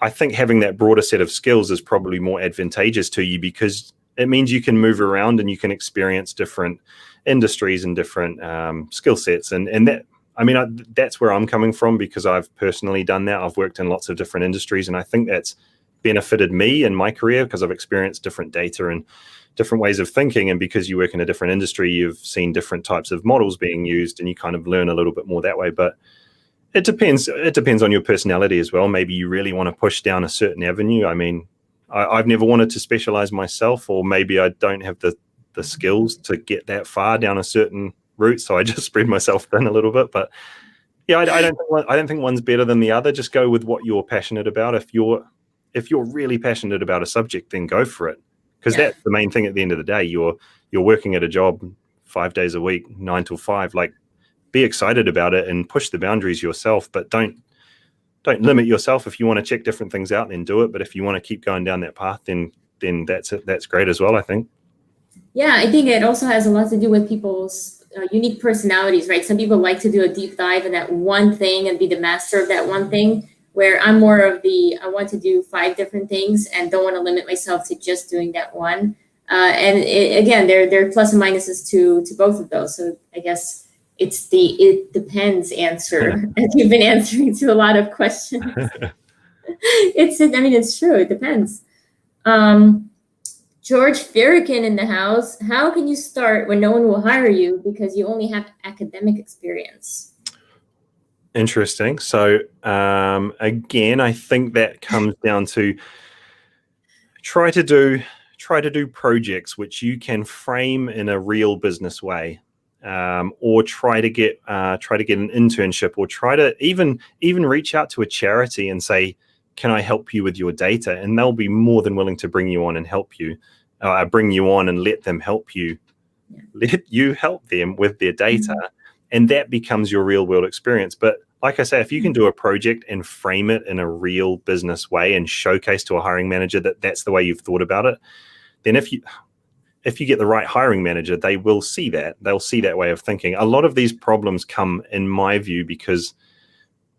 I think having that broader set of skills is probably more advantageous to you, because it means you can move around and you can experience different industries and different skill sets. And that, I mean, that's where I'm coming from, because I've personally done that. I've worked in lots of different industries, and I think that's benefited me in my career because I've experienced different data and different ways of thinking. And because you work in a different industry, you've seen different types of models being used, and you kind of learn a little bit more that way. But it depends on your personality as well. Maybe you really want to push down a certain avenue. I mean, I've never wanted to specialize myself, or maybe I don't have the skills to get that far down a certain route, so I just spread myself thin a little bit. But yeah, I don't think one's better than the other. Just go with what you're passionate about. If you're really passionate about a subject, then go for it, because that's the main thing. At the end of the day, you're working at a job 5 days a week, 9 till 5. Like, be excited about it and push the boundaries yourself, but don't limit yourself. If you want to check different things out, then do it. But if you want to keep going down that path, then that's it. That's great as well, I think. Yeah, I think it also has a lot to do with people's unique personalities, right? Some people like to do a deep dive in that one thing and be the master of that one thing, where I'm more of I want to do 5 different things and don't want to limit myself to just doing that one. Again, there are plus and minuses to both of those. So I guess it's the "it depends" answer that you've been answering to a lot of questions. It's true. It depends. George Ferrican in the house. How can you start when no one will hire you because you only have academic experience? Interesting. So again, I think that comes down to try to do projects which you can frame in a real business way. Or try to get an internship, or try to even reach out to a charity and say, can I help you with your data? And they'll be more than willing to bring you on and help you, and let them help you, let you help them with their data. And that becomes your real world experience. But like I say, if you can do a project and frame it in a real business way and showcase to a hiring manager that that's the way you've thought about it, then if you get the right hiring manager, they will see that. They'll see that way of thinking. A lot of these problems come, in my view, because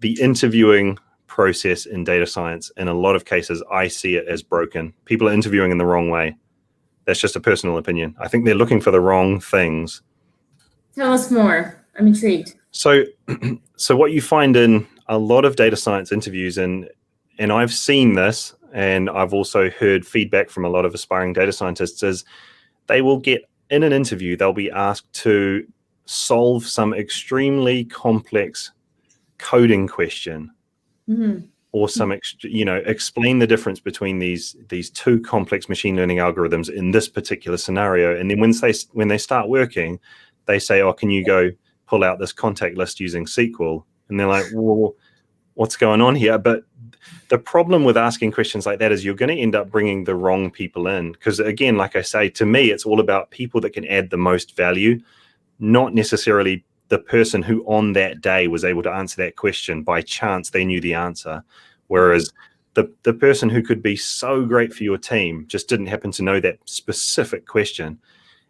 the interviewing process in data science, in a lot of cases, I see it as broken. People are interviewing in the wrong way. That's just a personal opinion. I think they're looking for the wrong things. Tell us more. I'm intrigued. So what you find in a lot of data science interviews, and I've seen this, and I've also heard feedback from a lot of aspiring data scientists, is they will get in an interview, they'll be asked to solve some extremely complex coding question, or some explain the difference between these 2 complex machine learning algorithms in this particular scenario. And then when they start working, they say, oh, can you go pull out this contact list using SQL? And they're like, well, what's going on here? But the problem with asking questions like that is you're going to end up bringing the wrong people in. Because again, like I say, to me, it's all about people that can add the most value, not necessarily the person who on that day was able to answer that question by chance. They knew the answer. Whereas the person who could be so great for your team just didn't happen to know that specific question.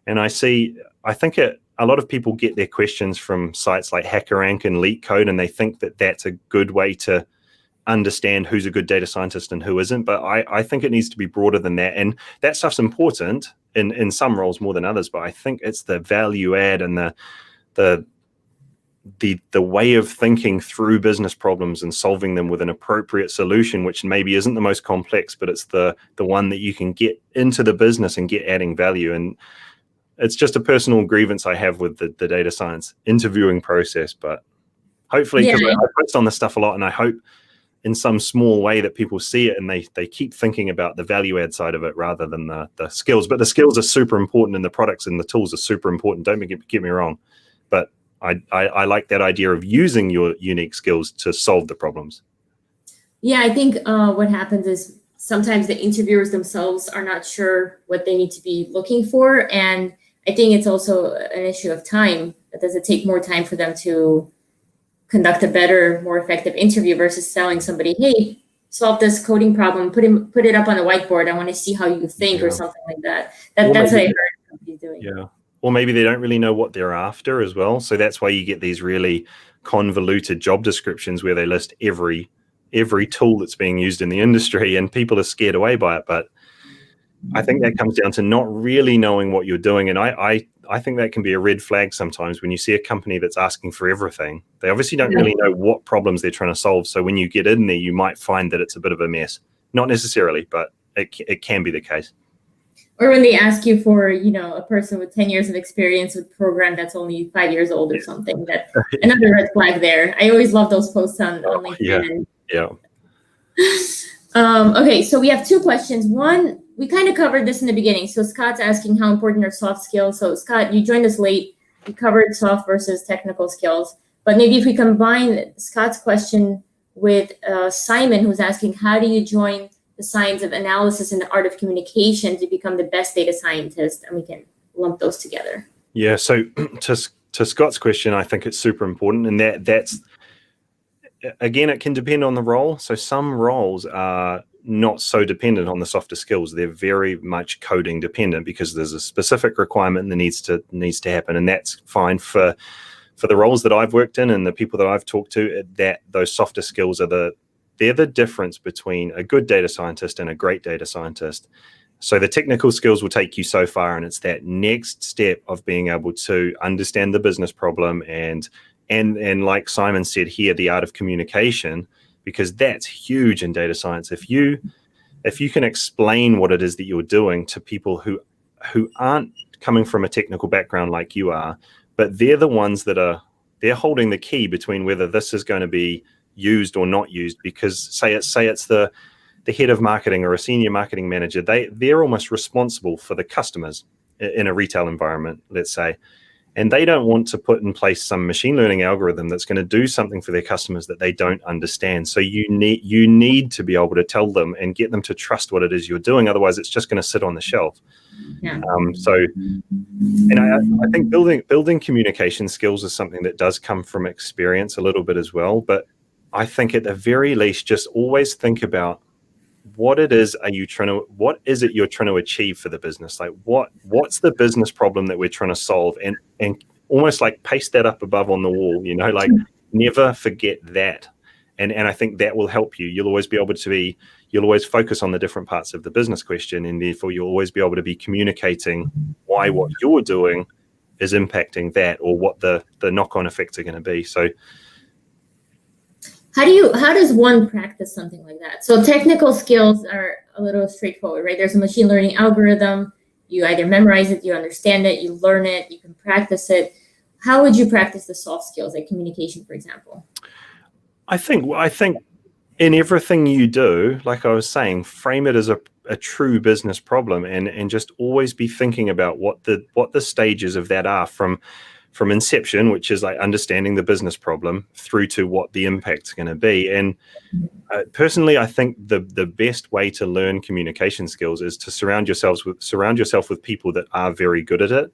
And I think a lot of people get their questions from sites like HackerRank and LeetCode, and they think that that's a good way to understand who's a good data scientist and who isn't. But I think it needs to be broader than that. And that stuff's important in some roles more than others. But I think it's the value add and the way of thinking through business problems and solving them with an appropriate solution, which maybe isn't the most complex, but it's the one that you can get into the business and get adding value. And it's just a personal grievance I have with the data science interviewing process. But hopefully, because I post on this stuff a lot, and I hope in some small way that people see it and they keep thinking about the value add side of it rather than the skills. But the skills are super important, and the products and the tools are super important. Don't get me wrong. But I like that idea of using your unique skills to solve the problems. Yeah, I think what happens is sometimes the interviewers themselves are not sure what they need to be looking for. And I think it's also an issue of time. Does it take more time for them to conduct a better, more effective interview versus telling somebody, hey, solve this coding problem, put it up on a whiteboard. I want to see how you think, or something like that. That's what I heard companies doing. Yeah. Or maybe they don't really know what they're after as well. So that's why you get these really convoluted job descriptions where they list every tool that's being used in the industry, and people are scared away by it. But I think that comes down to not really knowing what you're doing. And I think that can be a red flag sometimes when you see a company that's asking for everything. They obviously don't really know what problems they're trying to solve. So when you get in there, you might find that it's a bit of a mess. Not necessarily, but it can be the case. Or when they ask you for, a person with 10 years of experience with a program that's only 5 years old or something, that another red flag there. I always love those posts on LinkedIn. Yeah. Okay, so we have two questions. One, we kind of covered this in the beginning. So Scott's asking how important are soft skills. So Scott, you joined us late. We covered soft versus technical skills. But maybe if we combine Scott's question with Simon, who's asking, how do you join the science of analysis and the art of communication to become the best data scientist? And we can lump those together. Yeah, so to Scott's question, I think it's super important. And that's, again, it can depend on the role. So some roles are not so dependent on the softer skills. They're very much coding dependent because there's a specific requirement that needs to happen. And that's fine for the roles that I've worked in and the people that I've talked to, that those softer skills they're the difference between a good data scientist and a great data scientist. So the technical skills will take you so far, and it's that next step of being able to understand the business problem and like Simon said here, the art of communication, because that's huge in data science. If you can explain what it is that you're doing to people who aren't coming from a technical background like you are, but they're the ones they're holding the key between whether this is going to be used or not used, because say it's the head of marketing or a senior marketing manager, they're almost responsible for the customers in a retail environment, let's say, and they don't want to put in place some machine learning algorithm that's going to do something for their customers that they don't understand. So you need to be able to tell them and get them to trust what it is you're doing. Otherwise, it's just going to sit on the shelf. Yeah. And I think building communication skills is something that does come from experience a little bit as well. But I think at the very least, just always think about what is it you're trying to achieve for the business? Like what's the business problem that we're trying to solve, and almost like paste that up above on the wall, like never forget that. And I think that will help you. You'll always focus on the different parts of the business question, and therefore you'll always be able to be communicating why what you're doing is impacting that, or what the knock-on effects are going to be. So how does one practice something like that? So technical skills are a little straightforward, right? There's a machine learning algorithm. You either memorize it, you understand it, you learn it, you can practice it. How would you practice the soft skills, like communication, for example? I think in everything you do, like I was saying, frame it as a true business problem, and just always be thinking about what the stages of that are from inception, which is like understanding the business problem, through to what the impact's going to be. And personally, I think the best way to learn communication skills is to surround yourself with people that are very good at it.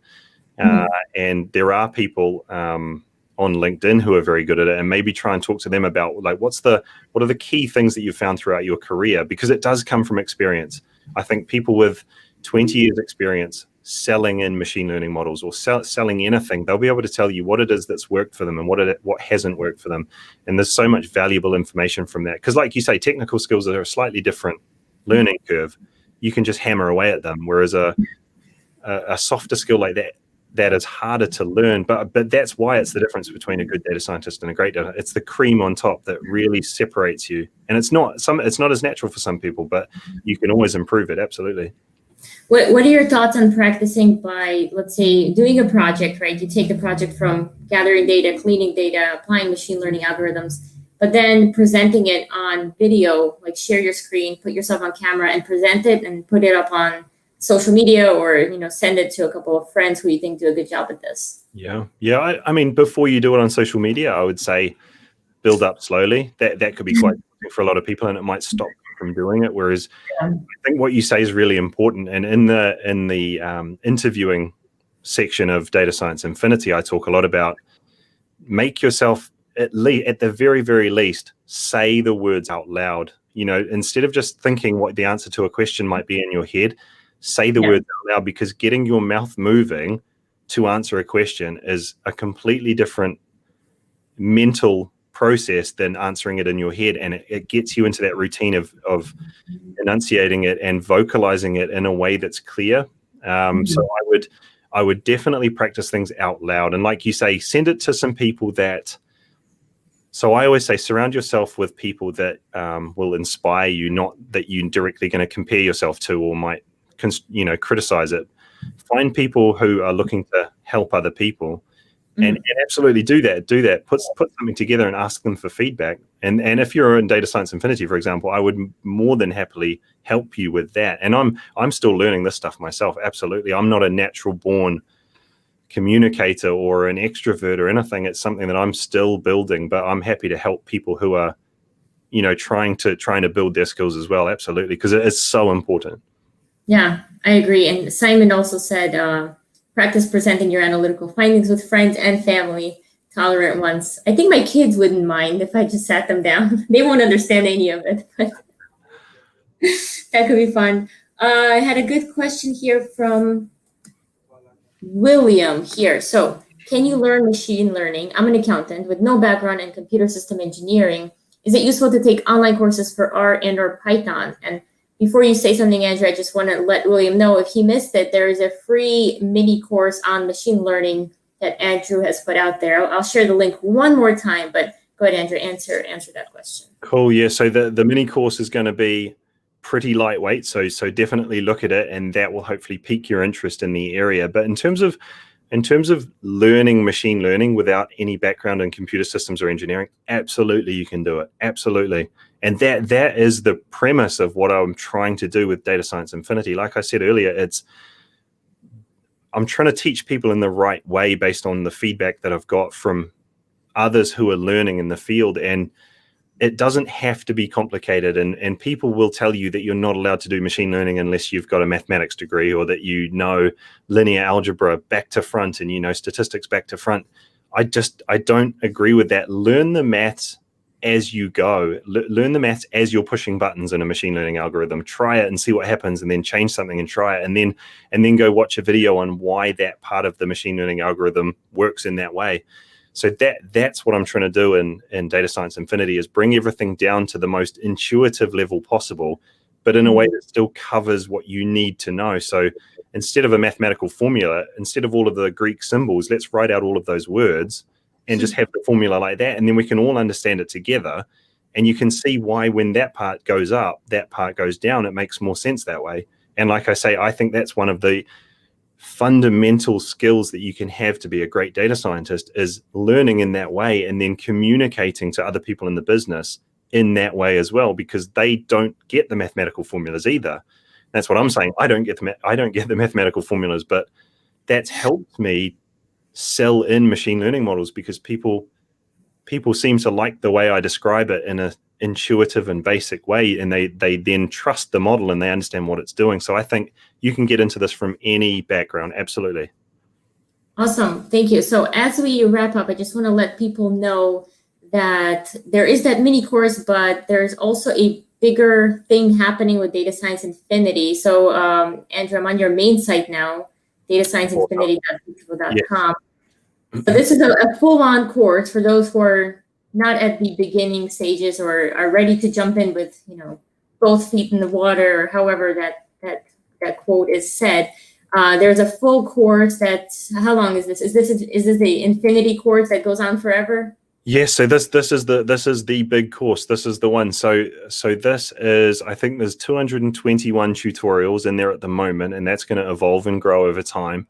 And there are people on LinkedIn who are very good at it, and maybe try and talk to them about like what are the key things that you've found throughout your career, because it does come from experience. I think people with 20 years experience selling in machine learning models or selling anything, they'll be able to tell you what it is that's worked for them and what hasn't worked for them. And there's so much valuable information from that, because like you say, technical skills are a slightly different learning curve. You can just hammer away at them, whereas a softer skill like that is harder to learn, but that's why it's the difference between a good data scientist and a great data. It's the cream on top that really separates you, and it's not as natural for some people, but you can always improve it. Absolutely. What are your thoughts on practicing by, let's say, doing a project, right? You take the project from gathering data, cleaning data, applying machine learning algorithms, but then presenting it on video, like share your screen, put yourself on camera and present it and put it up on social media, or send it to a couple of friends who you think do a good job at this. Yeah. I mean, before you do it on social media, I would say build up slowly. That could be quite difficult for a lot of people, and it might stop from doing it. Whereas I think what you say is really important. And in the interviewing section of Data Science Infinity, I talk a lot about make yourself at the very, very least say the words out loud. Instead of just thinking what the answer to a question might be in your head, say the words out loud, because getting your mouth moving to answer a question is a completely different mental process than answering it in your head, and it gets you into that routine of enunciating it and vocalizing it in a way that's clear. So I would definitely practice things out loud, and like you say, send it to some people that. So I always say, surround yourself with people that will inspire you, not that you're directly going to compare yourself to or might, criticize it. Find people who are looking to help other people, and absolutely do that. Put something together and ask them for feedback. And if you're in Data Science Infinity, for example, I would more than happily help you with that. And I'm still learning this stuff myself. Absolutely, I'm not a natural born communicator or an extrovert or anything. It's something that I'm still building, but I'm happy to help people who are, trying to build their skills as well. Absolutely, because it is so important. Yeah, I agree. And Simon also said, practice presenting your analytical findings with friends and family, tolerant ones. I think my kids wouldn't mind if I just sat them down. They won't understand any of it, but that could be fun. I had a good question here from William here. So, can you learn machine learning? I'm an accountant with no background in computer system engineering. Is it useful to take online courses for R and or Python? And before you say something, Andrew, I just want to let William know, if he missed it, there is a free mini course on machine learning that Andrew has put out there. I'll share the link one more time, but go ahead, Andrew, answer that question. Cool. Yeah. So the mini course is going to be pretty lightweight. So definitely look at it, and that will hopefully pique your interest in the area. But in terms of learning machine learning without any background in computer systems or engineering, absolutely you can do it. Absolutely. And that is the premise of what I'm trying to do with Data Science Infinity. Like I said earlier, I'm trying to teach people in the right way based on the feedback that I've got from others who are learning in the field. And it doesn't have to be complicated. And people will tell you that you're not allowed to do machine learning unless you've got a mathematics degree, or that you know linear algebra back to front and you know statistics back to front. I don't agree with that. Learn the maths as you go. Learn the maths as you're pushing buttons in a machine learning algorithm. Try it and see what happens, and then change something and try it, and then go watch a video on why that part of the machine learning algorithm works in that way. So that's what I'm trying to do in Data Science Infinity, is bring everything down to the most intuitive level possible, but in a way that still covers what you need to know. So instead of a mathematical formula, instead of all of the Greek symbols, let's write out all of those words and just have the formula like that. And then we can all understand it together. And you can see why when that part goes up, that part goes down. It makes more sense that way. And like I say, I think that's one of the fundamental skills that you can have to be a great data scientist, is learning in that way and then communicating to other people in the business in that way as well, because they don't get the mathematical formulas either. That's what I'm saying. I don't get the mathematical formulas, but that's helped me sell in machine learning models, because people seem to like the way I describe it in a intuitive and basic way, and they then trust the model and they understand what it's doing. So I think you can get into this from any background. Absolutely. Awesome. Thank you. So as we wrap up, I just want to let people know that there is that mini course, but there's also a bigger thing happening with Data Science Infinity. So Andrew, I'm on your main site now, datascienceinfinity.teachable.com. Yes. So this is a full-on course for those who are not at the beginning stages or are ready to jump in with, both feet in the water, or however that quote is said. There's a full course how long is this? Is this the Infinity course that goes on forever? Yes. So this is the big course. This is the one. So this is, I think there's 221 tutorials in there at the moment, and that's going to evolve and grow over time.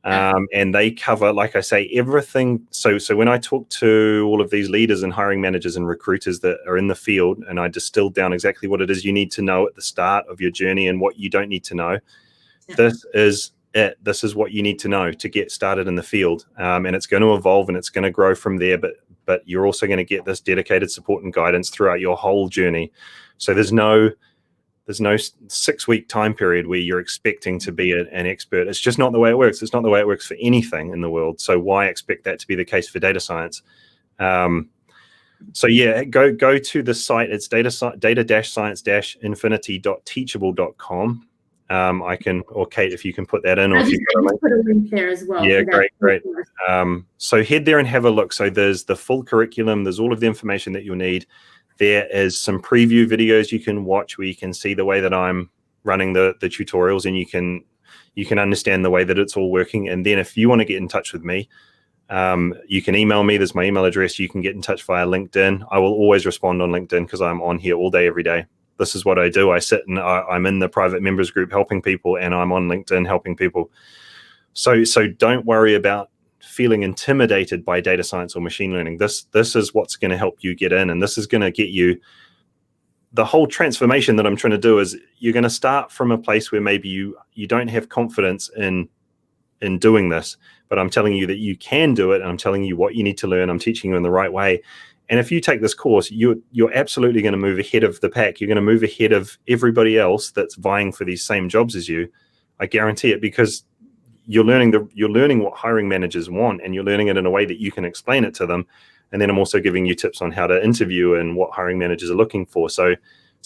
And they cover, like I say, everything. So when I talk to all of these leaders and hiring managers and recruiters that are in the field, and I distilled down exactly what it is you need to know at the start of your journey and what you don't need to know. Yeah. This is it. This is what you need to know to get started in the field. And it's going to evolve and it's going to grow from there. But you're also going to get this dedicated support and guidance throughout your whole journey. So there's no 6-week time period where you're expecting to be an expert. It's just not the way it works. It's not the way it works for anything in the world. So why expect that to be the case for data science? So yeah, go to the site. It's data-science-infinity.teachable.com. I can, or Kate, if you can put that in, or I if just, you I just put a link there as well. yeah, for that. great. So head there and have a look. So there's the full curriculum. There's all of the information that you'll need. There is some preview videos you can watch where you can see the way that I'm running the tutorials, and you can understand the way that it's all working. And then if you want to get in touch with me, you can email me. There's my email address. You can get in touch via LinkedIn. I will always respond on LinkedIn because I'm on here all day, every day. This is what I do. I sit and I'm in the private members group helping people, and I'm on LinkedIn helping people. So don't worry about feeling intimidated by data science or machine learning. This is what's going to help you get in, and this is going to get you. The whole transformation that I'm trying to do is you're going to start from a place where maybe you don't have confidence in doing this, but I'm telling you that you can do it, and I'm telling you what you need to learn. I'm teaching you in the right way. And if you take this course, you're absolutely going to move ahead of the pack. You're going to move ahead of everybody else that's vying for these same jobs as you. I guarantee it, because you're learning what hiring managers want, and you're learning it in a way that you can explain it to them. And then I'm also giving you tips on how to interview and what hiring managers are looking for. So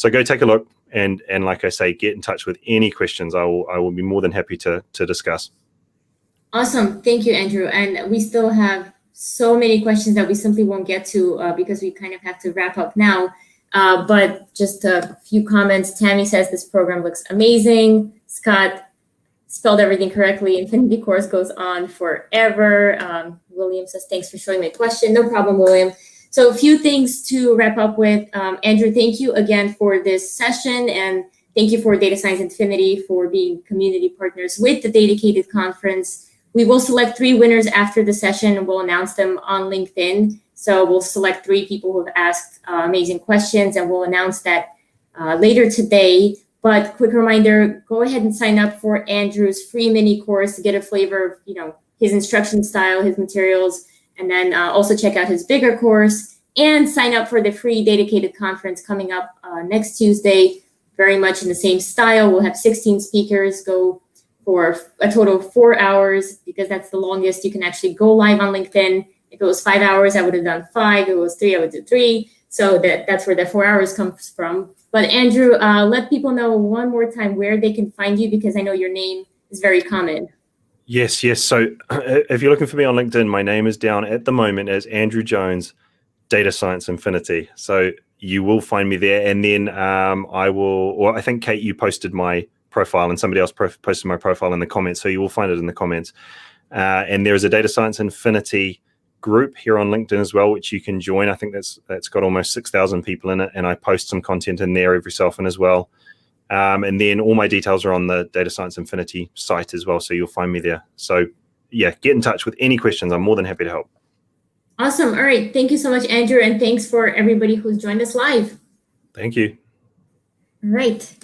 go take a look, and like I say, get in touch with any questions. I will be more than happy to discuss. Awesome. Thank you, Andrew. And we still have so many questions that we simply won't get to because we kind of have to wrap up now. But just a few comments. Tammy says this program looks amazing. Scott spelled everything correctly. Infinity course goes on forever. William says, thanks for showing my question. No problem, William. So a few things to wrap up with. Andrew, thank you again for this session, and thank you for Data Science Infinity for being community partners with the Dedicated Conference. We will select 3 winners after the session, and we'll announce them on LinkedIn. So we'll select 3 people who have asked amazing questions, and we'll announce that later today. But quick reminder, go ahead and sign up for Andrew's free mini course to get a flavor of his instruction style, his materials, and then also check out his bigger course, and sign up for the free Dedicated Conference coming up next Tuesday, very much in the same style. We'll have 16 speakers go for a total of 4 hours, because that's the longest you can actually go live on LinkedIn. If it was 5 hours, I would have done 5. If it was 3, I would do 3. So that's where the 4 hours comes from. But Andrew, let people know one more time where they can find you, because I know your name is very common. Yes. So if you're looking for me on LinkedIn, my name is down at the moment as Andrew Jones, Data Science Infinity. So you will find me there. And then I think, Kate, you posted my profile, and somebody else posted my profile in the comments. So you will find it in the comments. And there is a Data Science Infinity group here on LinkedIn as well, which you can join. I think that's got almost 6,000 people in it, and I post some content in there every so often as well. And then all my details are on the Data Science Infinity site as well, so you'll find me there. So yeah, get in touch with any questions. I'm more than happy to help. Awesome. All right. Thank you so much, Andrew, and thanks for everybody who's joined us live. Thank you. All right.